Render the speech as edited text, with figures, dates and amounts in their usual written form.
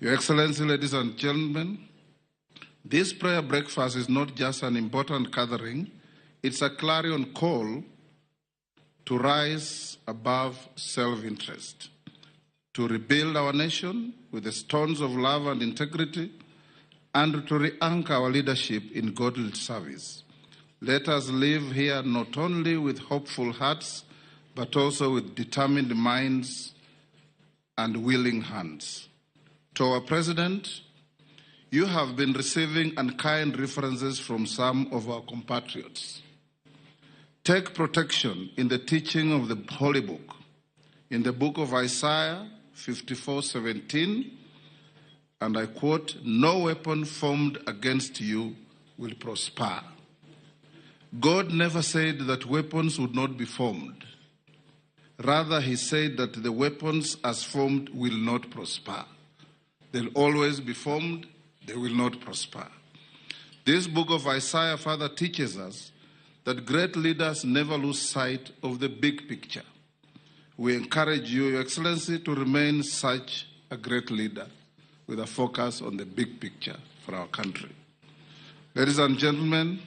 Your Excellency, ladies and gentlemen, this prayer breakfast is not just an important gathering, it's a clarion call to rise above self-interest, to rebuild our nation with the stones of love and integrity, and to re-anchor our leadership in godly service. Let us live here not only with hopeful hearts, but also with determined minds and willing hands. To our President, you have been receiving unkind references from some of our compatriots. Take protection in the teaching of the Holy Book. In the book of Isaiah 54:17, and I quote, "No weapon formed against you will prosper." God never said that weapons would not be formed. Rather, he said that the weapons as formed will not prosper. They'll always be formed, they will not prosper. This book of Isaiah further teaches us that great leaders never lose sight of the big picture. We encourage you, Your Excellency, to remain such a great leader with a focus on the big picture for our country. Ladies and gentlemen,